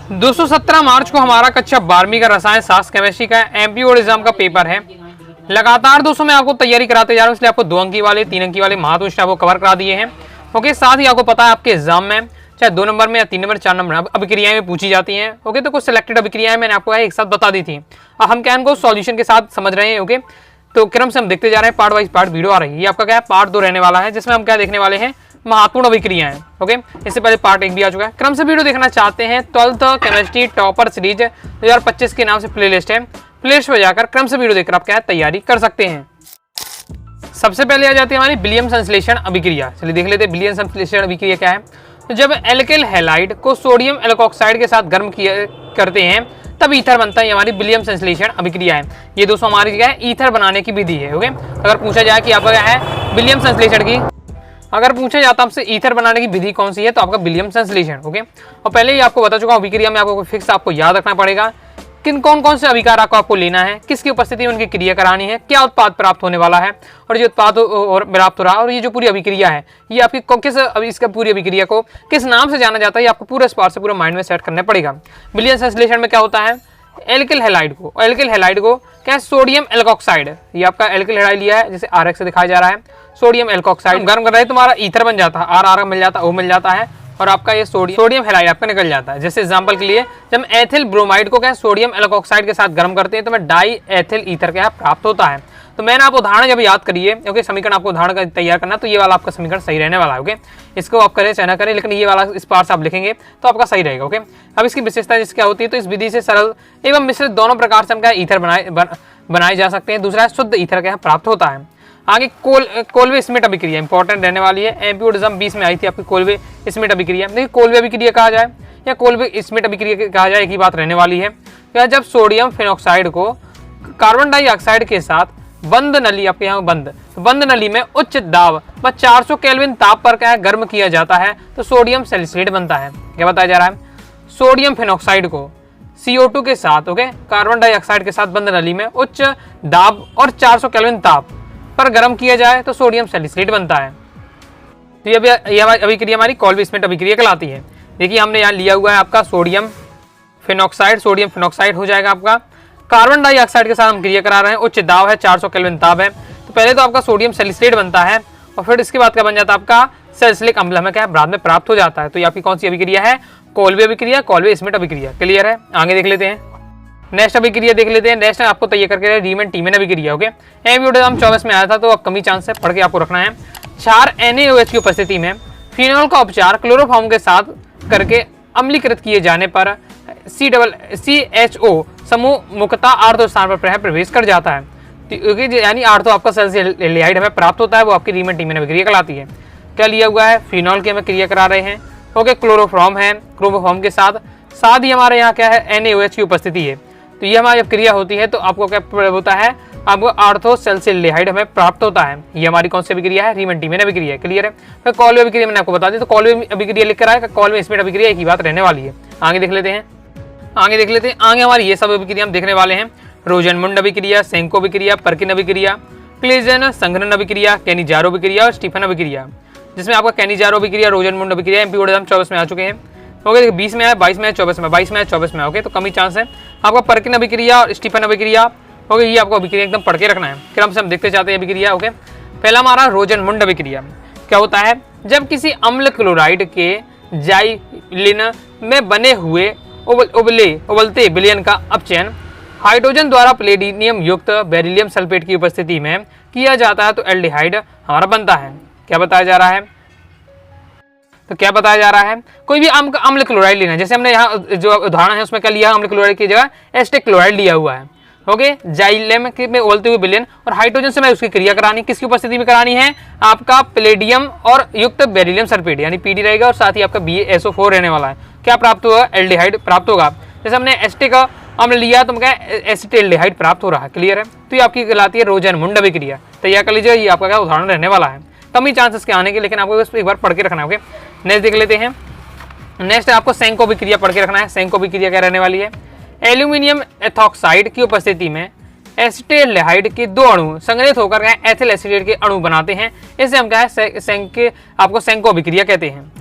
217 मार्च को हमारा कक्षा 12वीं का रसायन शास्त्र केमिस्ट्री का एमपी और एग्जाम का पेपर है। लगातार दोस्तों मैं आपको तैयारी कराते जा रहा हूँ, इसलिए आपको 2 अंक वाले 3 अंक वाले महत्व आपको कवर करा दिए हैं। ओके, साथ ही आपको पता है आपके एग्जाम में चाहे 2 नंबर में या 3 नंबर 4 नंबर अभिक्रियाएं में पूछी जाती हैं। ओके, तो कुछ सिलेक्टेड अभिक्रियाएं मैंने आपको एक साथ बता दी थी। अब हम क्या इनको सॉल्यूशन के साथ समझ रहे हैं। ओके, तो क्रम से हम देखते जा रहे हैं, पार्ट वाइज पार्ट वीडियो आ रही है। ये आपका क्या है, पार्ट 2 रहने वाला है, जिसमें हम क्या देखने वाले हैं, महत्वपूर्ण अभिक्रियाएं। ओके, इससे पहले पार्ट 1 भी आ चुका है। क्रम से वीडियो देखना चाहते हैं 12th केमिस्ट्री टॉपर सीरीज 2025 के नाम से प्लेलिस्ट है। प्लेलिस्ट पर जाकर क्रम से वीडियो देखकर आप क्या तैयारी कर सकते हैं। सबसे पहले आ जाती है हमारी विलियम संश्लेषण अभिक्रिया। चलिए देख लेते हैं विलियम संश्लेषण अभिक्रिया क्या है। तो जब एल्किल हैलाइड को सोडियम एल्कोक्साइड के साथ गर्म करते हैं तब ईथर बनता है। ये हमारी विलियम संश्लेषण अभिक्रिया है। ये दोस्तों हमारी क्या है, ईथर बनाने की विधि है। ओके, अगर पूछा जाए कि आपका क्या है विलियम संश्लेषण की, अगर पूछा जाता है आपसे ईथर बनाने की विधि कौन सी है, तो आपका विलियम संश्लेषण। ओके, और पहले ही आपको बता चुका हूं अभिक्रिया में आपको फिक्स आपको याद रखना पड़ेगा किन कौन कौन से अभिकारक आपको लेना है, किसकी उपस्थिति में उनकी क्रिया करानी है, क्या उत्पाद प्राप्त होने वाला है, और जो उत्पाद प्राप्त हो रहा है, और ये जो पूरी अभिक्रिया है ये आपकी किस इसका पूरी अभिक्रिया को किस नाम से जाना जाता है, ये आपको पूरे स्पार से पूरा माइंड में सेट करना पड़ेगा। विलियम संश्लेषण में क्या होता है, एल्किल हैलाइड को क्या है, सोडियम एल्कोक्साइड, ये आपका एल्किल हैलाइड लिया है जिसे आरएक्स से दिखाया जा रहा है, सोडियम एल्कोक्साइड गर्म कर रहे हैं तुम्हारा ईथर बन जाता है, आर मिल जाता है, ओ मिल जाता है, और आपका ये सोडियम हैलाइड आपका निकल जाता है। जैसे एग्जांपल के लिए जब हम एथिल ब्रोमाइड को क्या सोडियम एल्कोक्साइड के साथ गर्म करते हैं तो हमें डाई एथिल ईथर क्या प्राप्त होता है। तो मैंने आप उदाहरण जब याद करिए, ओके, समीकरण आपको उदाहरण तैयार करना, तो ये वाला आपका समीकरण सही रहने वाला है। ओके, इसको आप करें चाहे ना करें, लेकिन ये वाला इस पार से आप लिखेंगे तो आपका सही रहेगा। ओके, अब इसकी विशेषता जिस क्या होती है, तो इस विधि से सरल एवं मिश्रित दोनों प्रकार से हम क्या ईथर बनाए जा सकते हैं। दूसरा है शुद्ध ईथर क्या प्राप्त होता है। आगे कोल्वे स्मिट अभिक्रिया इंपॉर्टेंट रहने वाली है, एमपी और एग्जाम 20 में आई थी आपकी कोल्वे स्मिट अभिक्रिया। देखिए कोल्वे अभिक्रिया कहा जाए या कोल्वे स्मिट अभिक्रिया कहा जाए, एक ही बात रहने वाली है। क्या जब सोडियम फेनॉक्साइड को कार्बन डाइऑक्साइड के साथ बंद नली, आपके यहाँ बंद नली में उच्च दाब व 400 केल्विन ताप पर क्या है गर्म किया जाता है तो सोडियम सैलिसाइड बनता है। क्या बताया जा रहा है, सोडियम फेनॉक्साइड को CO2 के साथ, ओके, कार्बन डाइऑक्साइड के साथ बंद नली में उच्च दाब और 400 केल्विन ताप पर गर्म किया जाए तो सोडियम सैलिसाइड बनता है। तो ये अभिक्रिया हमारी कोल्वे स्मिट अभिक्रिया कहलाती है। देखिए हमने यहाँ लिया हुआ है आपका सोडियम फेनॉक्साइड हो जाएगा आपका, कार्बन डाइऑक्साइड के साथ हम क्रिया करा रहे हैं, उच्च दाब है, 400 केल्विन ताप है। तो पहले तो आपका सोडियम सैलिसाइड बनता है और फिर इसके बाद क्या बन जाता है, आपका सैलिसिलिक अम्ल हमें क्या बाद में प्राप्त हो जाता है। तो ये आपकी कौन सी अभिक्रिया है, कोल्वे अभिक्रिया, कोल्वे स्मिट अभिक्रिया। क्लियर है, आगे देख लेते हैं नेक्स्ट अभिक्रिया देख लेते हैं। नेक्स्ट आपको तैयार करके रीमेन टीमेन अभिक्रिया। ओके, हम 24 में आया था तो अब कमी चांस है, पढ़ के आपको रखना है। 4 NaOH की उपस्थिति में फिनोल का उपचार क्लोरोफॉर्म के साथ करके अम्लीकृत किए जाने पर CHO समूह मुक्ता आर्थो स्थान पर प्रवेश कर जाता है, यानी आर्थो आपका सल्फोएल्डिहाइड हमें प्राप्त होता है, वो आपकी रीमेन टीमेन अभिक्रिया कहलाती है। क्या लिया हुआ है, फिनोल की हमें क्रिया करा रहे हैं। ओके, क्लोरोफॉर्म है, क्लोरोफॉर्म के साथ ही हमारे यहाँ क्या है NaOH की उपस्थिति है। तो ये हमारी क्रिया होती है तो आपको क्या होता है, आपको आर्थो सल्फोएल्डिहाइड हमें प्राप्त होता है। ये हमारी कौन सी अभिक्रिया है, रीमेन टीमेन अभिक्रिया। क्लियर है, फिर कोल्वे अभिक्रिया मैंने आपको बता दी, तो कोल्वे अभिक्रिया लिख कर आए, कोल्वे स्मिट अभिक्रिया एक ही बात रहने वाली है। आगे देख लेते हैं आगे हमारी ये सब अभिक्रिया हम देखने वाले हैं। रोजनमुंड अभिक्रिया, सेंको अभिक्रिया, पर्किन अभिक्रिया, क्लेजन संघनन अभिक्रिया, कैनिजारो अभिक्रिया और स्टीफन अभिक्रिया, जिसमें आपका कैनिजारो अभिक्रिया, रोजनमुंड अभिक्रिया एमपी 24 में आ चुके हैं। ओके, 20 में है, 22 में है, 24 में, 22 में है, 24 में। ओके, तो कमी चांस है आपका पर्किन अभिक्रिया और स्टीफन अभिक्रिया। ओके, ये आपको अभिक्रिया एकदम पढ़ के रखना है। क्रम से हम देखते चाहते हैं अभिक्रिया। ओके, पहला हमारा रोजनमुंड अभिक्रिया क्या होता है, जब किसी अम्ल क्लोराइड के जाइलिन में बने हुए उबलते विलयन का अपचयन हाइड्रोजन द्वारा प्लेटिनियम युक्त बेरिलियम सल्फेट की उपस्थिति में किया जाता है तो एल्डिहाइड हमारा बनता है। क्या बताया जा रहा है, तो क्या बताया जा रहा है, कोई भी अम्ल क्लोराइड लेना है। जैसे हमने यहाँ जो उदाहरण है उसमें क्या लिया, अम्ल क्लोराइड की जगह एस्टिक क्लोराइड लिया हुआ है। ओके, जाइलेम में उबलते हुए विलयन और हाइड्रोजन से मैं उसकी क्रिया करानी, किसकी उपस्थिति में करानी है, आपका प्लेडियम और युक्त बेरिलियम सल्फेट यानी PD रहेगा और साथ ही आपका BaSO4 रहने वाला है। क्या प्राप्त होगा, एल्डिहाइड प्राप्त होगा। जैसे हमने एस्टिक अम्ल लिया तो क्या एसिटिल्डिहाइड प्राप्त हो रहा है। क्लियर है, तो ये आपकी कहलाती है रोजनमुंड अभिक्रिया। तैयार कर लीजिए, ये आपका क्या उदाहरण रहने वाला है। कम ही चांसेस के आने के, लेकिन आपको एक बार पढ़ के रखना है। ओके, नेक्स्ट देख लेते हैं। नेक्स्ट आपको सेंको अभिक्रिया पढ़ के रखना है। सेंको अभिक्रिया क्या रहने वाली है, एल्यूमिनियम एथॉक्साइड की उपस्थिति में एसिटिल्डिहाइड के 2 अणु संग्रहित होकर एथिल एसिटेट के अणु बनाते हैं। इसे हम क्या है आपको सेंको अभिक्रिया कहते हैं।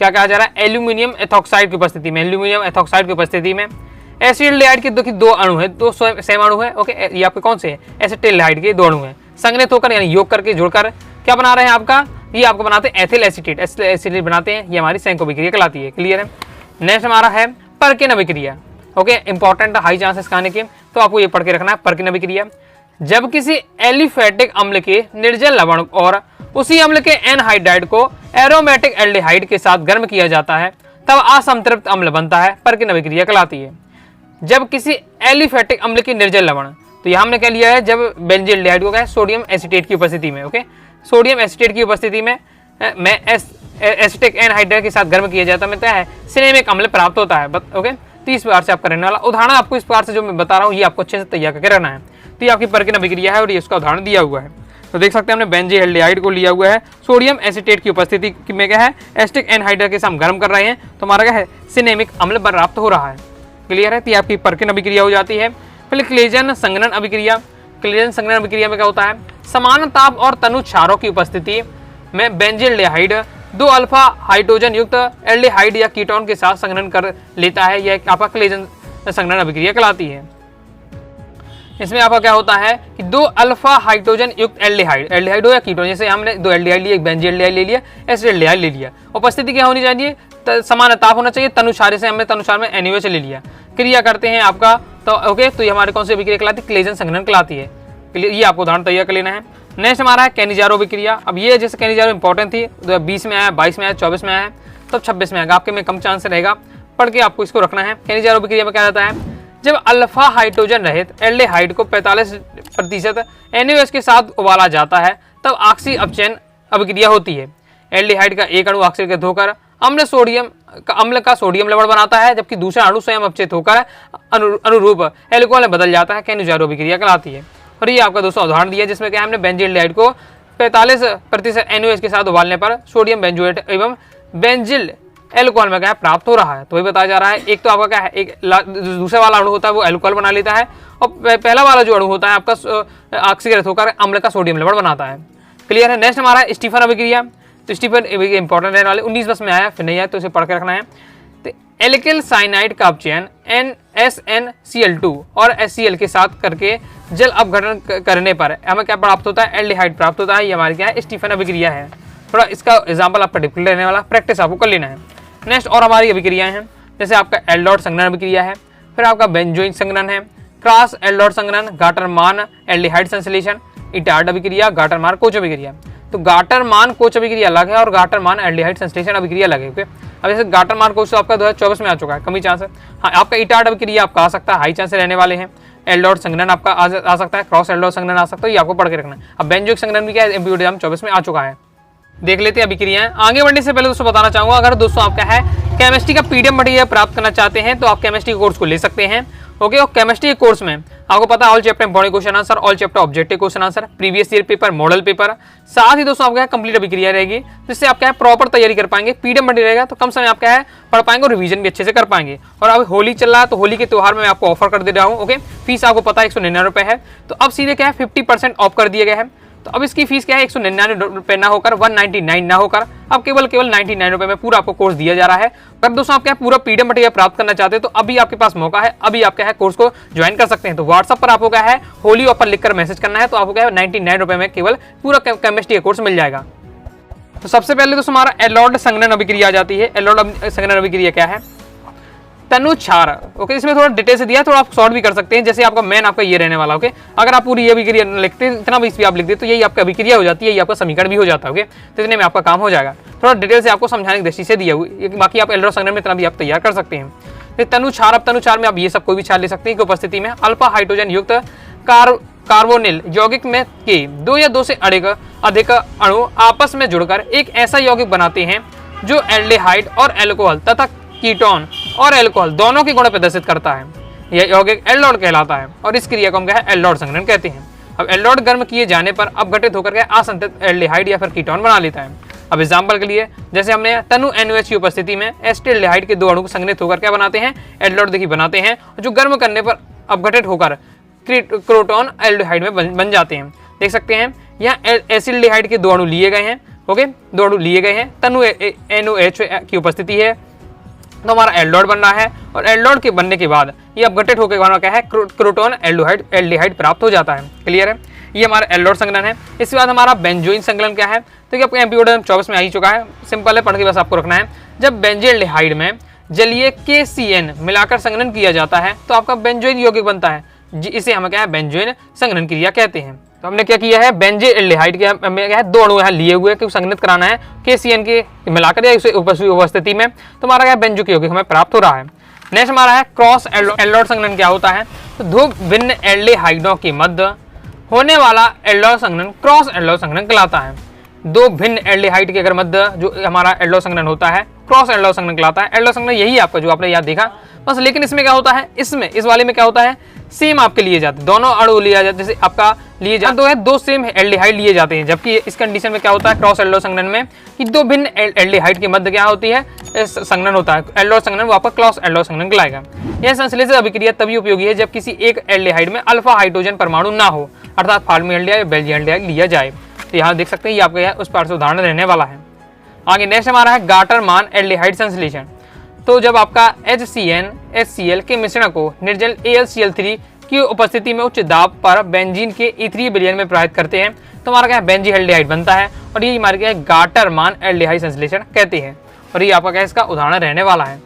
क्या कहा जा रहा है, एल्यूमिनियम एथॉक्साइड की उपस्थिति में, एल्यूमिनियम एथॉक्साइड की उपस्थिति में एसिटाल्डिहाइड के देखिए 2 अणु है, 2 सेम अणु है। ओके, ये आपके कौन से है, एसिटाल्डिहाइड के 2 अणु है, संगठित होकर यानी योग करके जुड़कर क्या बना रहे हैं आपका, ये आपको बनाते हैं एथिल एसीटेट, एथिल एसीटेट बनाते हैं, ये हमारी सैंको अभिक्रिया कहलाती है। क्लियर है। नेक्स्ट हमारा है परकिन अभिक्रिया। ओके, इंपॉर्टेंट, हाई चांसेस खाने के, तो आपको ये पढ़ के रखना है। परकिन अभिक्रिया, जब किसी एलिफेटिक अम्ल के निर्जल लवण और उसी अम्ल के एनहाइड्राइड को एरोमेटिक एल्डिहाइड के साथ गर्म किया जाता है तब असंतृप्त अम्ल बनता है, परकिन अभिक्रिया कहलाती है। जब किसी एलिफेटिक अम्ल की निर्जल लवण, तो यहां हमने क्या लिया है, जब बेंजील्डिहाइड को क्या है, सोडियम एसीटेट की उपस्थिति में, ओके, सोडियम एसीटेट की उपस्थिति में एसिटिक एनहाइड्राइड के साथ गर्म किया जाता है, क्या है, सिनेमिक अम्ल प्राप्त होता है। ओके, तो इस प्रकार से आपका रहने वाला उदाहरण आपको इस प्रकार से जो मैं बता रहा हूँ ये आपको अच्छे से तैयार करके रहना है। तो ये आपकी परकिन अभिक्रिया है और ये इसका उदाहरण दिया हुआ है। तो देख सकते हैं हमने बेंजील्डिहाइड को लिया हुआ है, सोडियम एसीटेट की उपस्थिति में क्या है, एसिटिक एनहाइड्राइड के साथ हम गर्म कर रहे हैं, तो हमारा क्या है, सिनेमिक अम्ल प्राप्त हो रहा है। क्लियर है। तो ये आपकी परकिन अभिक्रिया हो जाती है। फिर क्लेजन संघनन अभिक्रिया, क्लेजन संघनन अभिक्रिया में क्या होता है, समान ताप और तनु क्षारों की उपस्थिति में बेंजील्डिहाइड 2 अल्फा हाइड्रोजन युक्त एल्डिहाइड या कीटोन के साथ संघनन कर लेता है, यह आपका क्लेजन संघनन अभिक्रिया कहलाती है। इसमें आपका क्या होता है कि 2 अल्फा हाइड्रोजन युक्त एल्डिहाइड, एल्डिहाइड हो या कीटोन, जैसे हमने 2 एल्डिहाइड लिए, एक बेंजील्डिहाइड ले लिया, एसिटाल्डिहाइड ले लिया, उपस्थिति क्या होनी चाहिए, समान ताप होना चाहिए, तनुसार से हमने तनुसार में NaOH ले लिया, क्रिया करते हैं आपका, तो ओके, तो ये हमारे कौन सी अभिक्रिया कहलाती है, क्लेजन संघनन कहलाती है। ये आपको उदाहरण तैयार कर लेना है। नेक्स्ट हमारा है कैनिजारो अभिक्रिया। अब ये जैसे कैनिजारो इंपॉर्टेंट थी, 20 में आया, 22 में आया, 24 में आया, तब 26 में आएगा, आपके में कम चांस रहेगा, पढ़ के आपको इसको रखना है। कैनिजारो अभिक्रिया में क्या रहता है, जब अल्फा हाइड्रोजन रहित एल्डिहाइड को 45% NaOH के साथ उबाला जाता है तब ऑक्सी अपचयन अभिक्रिया होती है। एल्डिहाइड का एक अणु ऑक्सीजन के धोकर अम्ल का सोडियम लवण बनाता है, जबकि दूसरा अणु स्वयं अपचयित होकर अनुरूप एल्कोहल में बदल जाता है, कैनिजारो अभिक्रिया कहलाती है। और ये आपका दोस्तों उदाहरण दिया जिसमें क्या हमने बेंजील्डिहाइड को 45% NaOH के साथ उबालने पर सोडियम बेंजोएट एवं बेंजिल एल्कोहल में क्या है प्राप्त हो रहा है। तो वही बताया जा रहा है, एक तो आपका क्या है, एक दूसरा वाला अणु होता है वो एल्कोहल बना लेता है, और पहला वाला जो अणु होता है आपका ऑक्सीकृत होकर अम्ल का सोडियम लवण बनाता है। क्लियर है। नेक्स्ट हमारा स्टीफन अभिक्रिया। तो स्टीफन इंपॉर्टेंट रहने वाले, 19 में आया, फिर नहीं आया तो इसे पढ़ के रखना है। तो एल्किल साइनाइड का अपचयन NaCl2 और HCl के साथ करके जल अपघटन करने पर हमें क्या प्राप्त होता है, एल्डिहाइड प्राप्त होता है। ये हमारी क्या है, स्टीफन अभिक्रिया है। थोड़ा इसका एग्जाम्पल आपका डिफिकल्ट रहने वाला, प्रैक्टिस आपको कर लेना है। नेक्स्ट और हमारी अभिक्रियाएं हैं, जैसे आपका एल्डोड संघनन अभिक्रिया है, फिर आपका बेंजोइक संघनन है, क्रॉस एल्डोड संघनन, गाटरमान एल्डिहाइड संश्लेषण, इटार्ड अभिक्रिया, गाटरमान कोच अभिक्रिया। तो गाटरमान कोच अभिक्रिया अलग है और गाटरमान एल्डिहाइड संश्लेषण अभिक्रिया अलग है। ओके, अब जैसे गाटरमान कोच तो आपका 2024 में आ चुका है, कमी चांस है। हाँ, आपका इटार्ड अभिक्रिया आपका आ सकता है, हाई चांस रहने वाले हैं। एल्डोड संघनन आपका आ सकता है, क्रॉस एल्डोड संघनन आ सकता है, ये आपको पढ़ के रखना है। अब बेंजोइक संघनन भी क्या है, एमपीओ एग्जाम 24 में आ चुका है। देख लेते हैं अभिक्रियाएं। आगे बढ़ने से पहले दोस्तों बताना चाहूंगा, अगर दोस्तों आपका है केमिस्ट्री का PDF मटेरियल प्राप्त करना चाहते हैं तो आप केमिस्ट्री कोर्स को ले सकते हैं। ओके, और केमिस्ट्री कोर्स में आपको पता है all chapter important question answer, all chapter objective question answer, previous year paper, model paper, साथ ही दोस्तों आपका कंप्लीट अभिक्रिया रहेगी, जिससे आप क्या है प्रॉपर तैयारी कर पाएंगे। PDF मटेरियल रहेगा तो कम समय आप क्या है पढ़ पाएंगे और रिवीजन भी अच्छे से कर पाएंगे। और अब होली चल रहा है तो होली के त्यौहार में मैं आपको ऑफर कर दे रहा हूँ। ओके, फीस आपको पता है 199 रुपये है, तो अब सीधे क्या है 50% ऑफ कर दिए गए हैं। तो अब इसकी फीस क्या है 199 रुपये ना होकर 199 ना होकर अब केवल 99 रुपये में पूरा आपको कोर्स दिया जा रहा है। अगर दोस्तों आप क्या पूरा PDF मटेरियल प्राप्त करना चाहते हैं तो अभी आपके पास मौका है, अभी आप क्या है कोर्स को ज्वाइन कर सकते हैं। तो व्हाट्सअप पर आपको क्या है होली ऑफर लिखकर मैसेज करना है, तो आपको क्या है 99 रुपये में केवल पूरा केमिस्ट्री का कोर्स मिल जाएगा। तो सबसे पहले दोस्तों हमारा एल्डोड संघनन अभिक्रिया आ जाती है। एल्डोड संघनन अभिक्रिया क्या है, तनु क्षार। ओके, इसमें थोड़ा डिटेल से दिया, थोड़ा आप शॉर्ट भी कर सकते हैं। जैसे आपका मेन आपका ये रहने वाला। ओके, अगर आप पूरी ये अभिक्रिया लिखते हैं, इतना भी आप लिखते तो यही आपका अभिक्रिया हो जाती है, ये आपका समीकरण भी हो जाता है। ओके, तो इतने में आपका काम हो जाएगा। थोड़ा डिटेल से आपको समझाने की दृष्टि से दिया हुआ, बाकी आप एल्डोड संघनन में इतना भी आप तैयार कर सकते हैं। तनु क्षार, अब तनु क्षार में आप ये सब कोई भी क्षार ले सकते हैं कि उपस्थिति में अल्फा हाइड्रोजन युक्त कार्बोनिल यौगिक में के 2 या 2 से अधिक अणु आपस में जुड़कर एक ऐसा यौगिक बनाते हैं जो एल्डिहाइड और एल्कोहल तथा कीटोन और एल्कोहल दोनों के गुण प्रदर्शित करता है। यह यौगिक एल्डोड कहलाता है और इस क्रिया को हम क्या है एल्डोड संघनन कहते हैं। अब एल्डोड गर्म किए जाने पर अपघटित होकर के असंतृप्त एल्डिहाइड या फिर कीटोन बना लेता है। अब एग्जाम्पल के लिए जैसे हमने तनु NaOH की उपस्थिति में एसिटाल्डिहाइड के 2 अणु संघनित होकर क्या बनाते हैं, एल्डोड देखिए बनाते हैं, जो गर्म करने पर अपघटित होकर क्रोटोन एल्डिहाइड में बन जाते हैं। देख सकते हैं यहाँ एसिटाल्डिहाइड के 2 अणु लिए गए हैं, ओके, दो अणु लिए गए हैं, तनु NOH की उपस्थिति है, तो हमारा एल्डोड बन रहा है और एल्डोड के बनने के बाद ये अपघटित होकर हमारा क्या है, क्रोटोन एल्डिहाइड प्राप्त हो जाता है। क्लियर है, ये हमारा एल्डोड संघनन है। इसके बाद हमारा बेंजोइन संकलन क्या है, तो ये आपको एमपीओ 24 में आ ही चुका है, सिंपल है, पढ़ के बस आपको रखना है। जब बेंजील्डिहाइड में जलीय KCN मिलाकर संघनन किया जाता है तो आपका बेंजोइन यौगिक बनता है, इसे हम क्या है, बेंजोइन संघनन क्रिया कहते हैं। तो हमने क्या किया है, बेंजील्डिहाइड के हमें क्या है, दो अणु यहाँ लिए हुए क्योंकि संघनित कराना है KCN के मिलाकर या उसे उपस्थिति में, तो हमारा क्या बेंजो यौगिक हमें प्राप्त हो रहा है। नेक्स्ट हमारा है क्रॉस एल्डोड संघनन। क्या होता है, तो दो भिन्न एल्डिहाइडों के मध्य होने वाला एल्डोड संघनन क्रॉस एल्डोड संघनन कहलाता है। दो भिन्न एल्डिहाइड के अगर मध्य जो हमारा एल्डोड संघनन होता है, क्रॉस एल्डोड संघनन कहलाता है। एल्डोड संघनन यही है आपका जो आपने याद देखा बस, लेकिन इसमें क्या होता है, इस वाले में क्या होता है, सेम आपके लिए जाते हैं, दोनों अणु लिया जाते, जैसे आपका लिए जाते तो है दो सेम एल्डिहाइड लिए जाते हैं, जबकि इस कंडीशन में क्या होता है क्रॉस एल्डोड संघनन में कि दो भिन्न एल्डिहाइड के मध्य क्या होती है, संघनन होता है, एल्डोड संघनन, वो आपका क्रॉस एल्डोड संघनन कहलाएगा। यह संश्लेषित अभिक्रिया तभी उपयोगी है जब किसी एक एल्डिहाइड में अल्फा हाइड्रोजन परमाणु ना हो, अर्थात फॉर्मल्डिहाइड या बेंजील्डिहाइड लिया जाए। तो यहाँ देख सकते हैं ये आपका उस पार से उदाहरण रहने वाला है। आगे नेक्स्ट हमारा है गाटरमान एल्डिहाइड संश्लेषण। तो जब आपका HCN HCl के मिश्रण को निर्जल AlCl3 की उपस्थिति में उच्च दाब पर बेंजीन के इथीलिन विलयन में प्रवाहित करते हैं तो हमारा क्या बेंजील्डिहाइड बनता है, और ये हमारे क्या गाटरमान एल्डिहाइड संश्लेषण कहते हैं, और ये आपका क्या इसका उदाहरण रहने वाला है।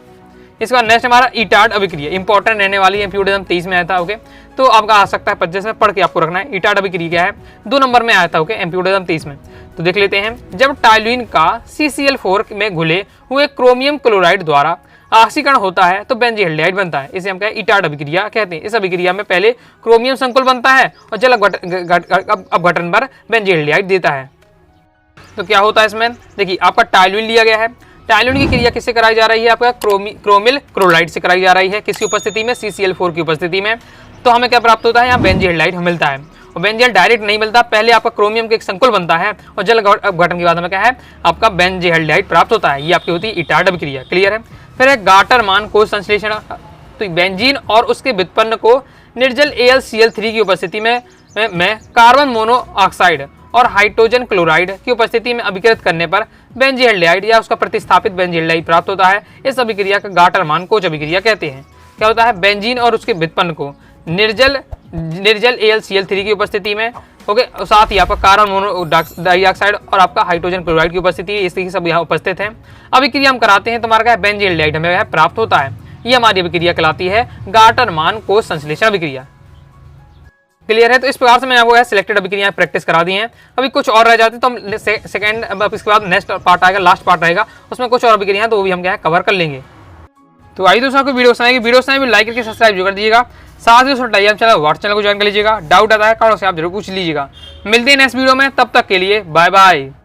इसके बाद नेक्स्ट हमारा ईटार्ड अभिक्रिया, इंपॉर्टेंट रहने वाली है, एमपीओ 23 में आया था। ओके, तो आपका आ सकता है 25 में, पढ़ के आपको रखना है। ईटार्ड अभिक्रिया क्या है, 2 नंबर में आया था। ओके, एमपीओ 23 में। तो देख लेते हैं, जब टाइलुइन का CCl4 में घुले हुए क्रोमियम क्लोराइड द्वारा ऑक्सीकरण होता है तो बेंजील्डिहाइड बनता है, इसे हम क्या ईटार्ड अभिक्रिया कहते हैं। इस अभिक्रिया में पहले क्रोमियम संकुल बनता है और जल अपघटन पर बेंजील्डिहाइड देता है। तो क्या होता है इसमें, देखिए आपका टाइलुइन लिया गया है, टाइलुइन की क्रिया किससे कराई जा रही है, आपका क्रोमिल क्लोराइड से कराई जा रही है, किसकी उपस्थिति में, CCl4 की उपस्थिति में। तो हमें क्या प्राप्त होता है, यहाँ बेंजील्डिहाइड मिलता है, और बेंजील डायरेक्ट नहीं मिलता, पहले आपका क्रोमियम के एक संकुल बनता है और जल अपघटन के बाद हमें क्या है, आपका बेंजील्डिहाइड प्राप्त होता है। ये आपकी होती है ईटार्ड अभिक्रिया। क्लियर है। फिर है गाटरमान कोष संश्लेषण। तो बेंजीन और उसके व्युत्पन्न को निर्जल AlCl3 की उपस्थिति में कार्बन मोनोऑक्साइड और हाइड्रोजन क्लोराइड की उपस्थिति में अभिकृत करने पर बेंजील्डिहाइड या उसका प्रतिस्थापित बेंजील्डिहाइड प्राप्त होता है। इस अभिक्रिया का गाटरमान कोष अभिक्रिया कहते हैं। क्या होता है, बेंजीन और उसके व्युत्पन्न को निर्जल AlCl3 की उपस्थिति में, ओके, साथ ही आपका कार्बन मोनोडाइऑक्साइड और आपका हाइड्रोजन क्लोराइड की उपस्थिति है, इसलिए सब यहाँ उपस्थित है। अभिक्रिया हम कराते हैं तो हमारा क्या है, बेंजील्डिहाइड हमें प्राप्त होता है। ये हमारी अभिक्रिया कहलाती है गाटरमान कोष संश्लेषण अभिक्रिया। क्लियर है। तो इस प्रकार से मैं आपको सिलेक्टेड अभिक्रियाएं प्रैक्टिस करा दी हैं। अभी कुछ और रह जाती तो हम सेकंड, अब इसके बाद नेक्स्ट पार्ट आएगा, लास्ट पार्ट रहेगा, उसमें कुछ और अभिक्रियाएं तो वो भी हम क्या है कवर कर लेंगे। तो आइए दोस्तों, आपको वीडियो पसंद भी लाइक करके सब्सक्राइब जो कर दीजिएगा, साथ ही दोस्तों टाइप चैनल व्हाट्सएप चैनल को ज्वाइन कर लीजिएगा। डाउट आता है कारण से आप जरूर पूछ लीजिएगा। मिलते हैं नेक्स्ट वीडियो में, तब तक के लिए बाय बाय।